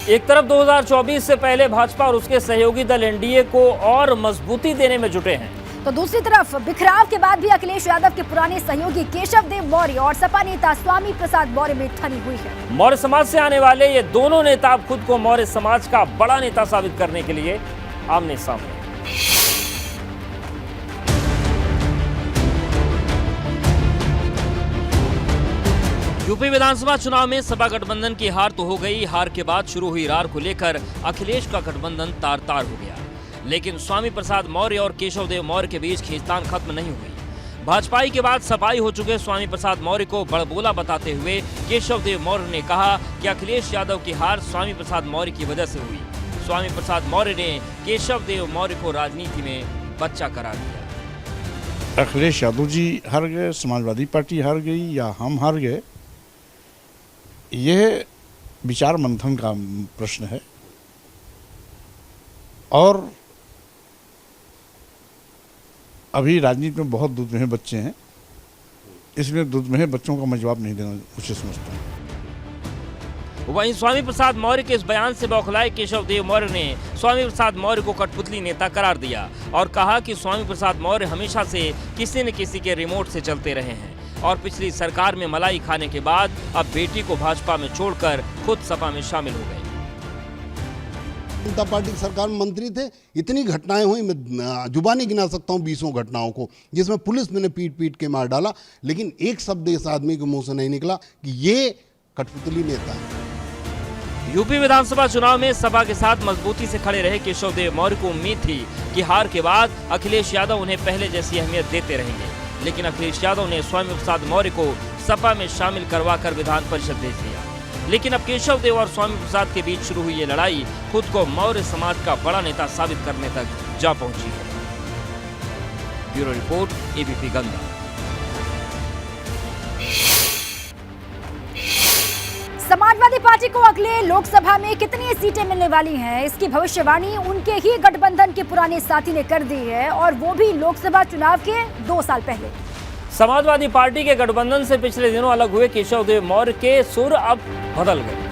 एक तरफ 2024 से पहले भाजपा और उसके सहयोगी दल एनडीए को और मजबूती देने में जुटे हैं, तो दूसरी तरफ बिखराव के बाद भी अखिलेश यादव के पुराने सहयोगी केशव देव मौर्य और सपा नेता स्वामी प्रसाद मौर्य में ठनी हुई है। मौर्य समाज से आने वाले ये दोनों नेता अब खुद को मौर्य समाज का बड़ा नेता साबित करने के लिए आमने सामने। यूपी विधानसभा चुनाव में सपा गठबंधन की हार तो हो गई, हार के बाद शुरू हुई रार को लेकर अखिलेश का गठबंधन तार तार हो गया। लेकिन स्वामी प्रसाद मौर्य और केशव देव मौर्य के बीच खींचतान खत्म नहीं हुई। भाजपाई के बाद सपाई हो चुके स्वामी प्रसाद मौर्य को बड़बोला बताते हुए केशव देव मौर्य ने कहा कि अखिलेश यादव की हार स्वामी प्रसाद मौर्य की वजह से हुई। स्वामी प्रसाद मौर्य ने केशव देव मौर्य को राजनीति में बच्चा करार दिया। अखिलेश यादव जी हार गए, समाजवादी पार्टी हार गई या हम हार गए, यह विचार मंथन का प्रश्न है। और अभी राजनीति में बहुत दूध में बच्चे हैं, इसमें दूध में बच्चों का मैं जवाब नहीं देना उचित समझता हूँ। वहीं स्वामी प्रसाद मौर्य के इस बयान से बौखलाए केशव देव मौर्य ने स्वामी प्रसाद मौर्य को कठपुतली नेता करार दिया और कहा कि स्वामी प्रसाद मौर्य हमेशा से किसी न किसी के रिमोट से चलते रहे हैं और पिछली सरकार में मलाई खाने के बाद अब बेटी को भाजपा में छोड़कर खुद सपा में शामिल हो गए। जनता पार्टी की सरकार में मंत्री थे, इतनी घटनाएं हुई, मैं जुबानी गिना सकता हूं 20 घटनाओं को, जिसमें पुलिस ने पीट पीट के मार डाला, लेकिन एक शब्द इस आदमी के मुंह से नहीं निकला कि ये कठपुतली नेता है। यूपी विधानसभा चुनाव में सपा के साथ मजबूती से खड़े रहे केशव देव मौर्य को उम्मीद थी कि हार के बाद अखिलेश यादव उन्हें पहले जैसी अहमियत देते रहेंगे, लेकिन अखिलेश यादव ने स्वामी प्रसाद मौर्य को सपा में शामिल करवाकर विधान परिषद भेज दिया। लेकिन अब केशव देव और स्वामी प्रसाद के बीच शुरू हुई ये लड़ाई खुद को मौर्य समाज का बड़ा नेता साबित करने तक जा पहुंची है। Bureau report, ABP Ganga. Samajwadi party को अगले लोकसभा में कितनी सीटें मिलने वाली हैं, इसकी भविष्यवाणी उनके ही गठबंधन के पुराने साथी ने कर दी है, और वो भी लोकसभा चुनाव के 2 साल पहले। समाजवादी पार्टी के गठबंधन से पिछले दिनों अलग हुए केशव देव मौर्य के सुर अब बदल गए।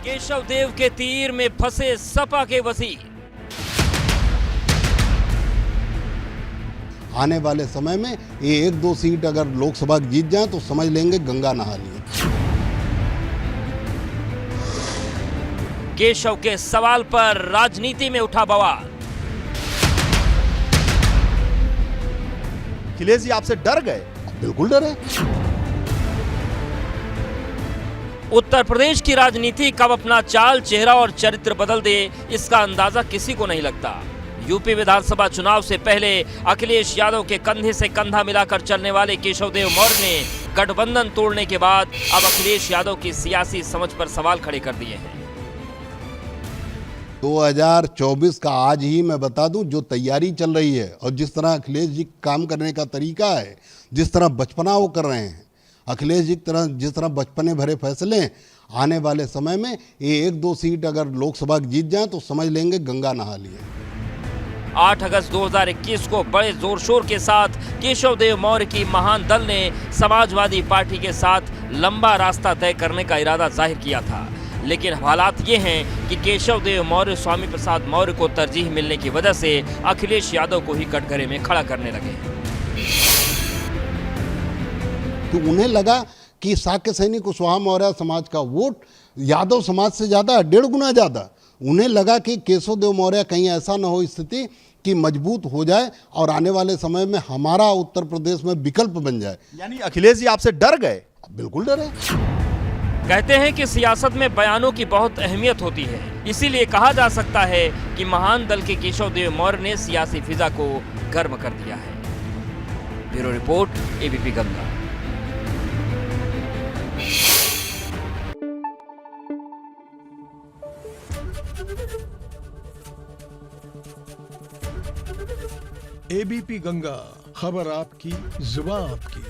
केशव देव के तीर में फंसे सपा के वजीर। आने वाले समय में ये 1-2 सीट अगर लोकसभा जीत जाए तो समझ लेंगे गंगा नहा लिए। केशव के सवाल पर राजनीति में उठा बवाल। अखिलेश जी आपसे डर गए? बिल्कुल डरे। उत्तर प्रदेश की राजनीति कब अपना चाल, चेहरा और चरित्र बदल दे, इसका अंदाजा किसी को नहीं लगता। यूपी विधानसभा चुनाव से पहले अखिलेश यादव के कंधे से कंधा मिलाकर चलने वाले केशव देव मौर्य ने गठबंधन तोड़ने के बाद अब अखिलेश यादव की सियासी समझ पर सवाल खड़े कर दिए हैं। 2024 का आज ही मैं बता दूं, जो तैयारी चल रही है और जिस तरह अखिलेश जी काम करने का तरीका है, जिस तरह बचपना वो कर रहे हैं, अखिलेश जी जिस तरह बचपने भरे फैसले हैं, आने वाले समय में ये 1-2 सीट अगर लोकसभा जीत जाए तो समझ लेंगे गंगा नहा लिए। 8 अगस्त 2021 को बड़े जोर शोर के साथ केशव देव मौर्य की महान दल ने समाजवादी पार्टी के साथ लंबा रास्ता तय करने का इरादा जाहिर किया था, लेकिन हालात ये हैं कि केशव देव मौर्य स्वामी प्रसाद मौर्य को तरजीह मिलने की वजह से अखिलेश यादव को ही कटघरे में खड़ा करने लगे। तो उन्हें लगा कि साक्य सैनिक कुशवाहा मौर्य समाज का वोट यादव समाज से ज़्यादा, 1.5 गुना ज़्यादा। उन्हें लगा कि केशव देव मौर्य कहीं ऐसा न हो स्थिति कि मजबूत हो जाए और आने वाले समय में हमारा उत्तर प्रदेश में विकल्प बन जाए। यानी अखिलेश जी आपसे डर गए? बिल्कुल डरे। कहते हैं कि सियासत में बयानों की बहुत अहमियत होती है, इसीलिए कहा जा सकता है कि महान दल के केशव देव मौर्य ने सियासी फिजा को गर्म कर दिया है। Bureau report, ABP Ganga. ABP Ganga, खबर आपकी, जुबान आपकी।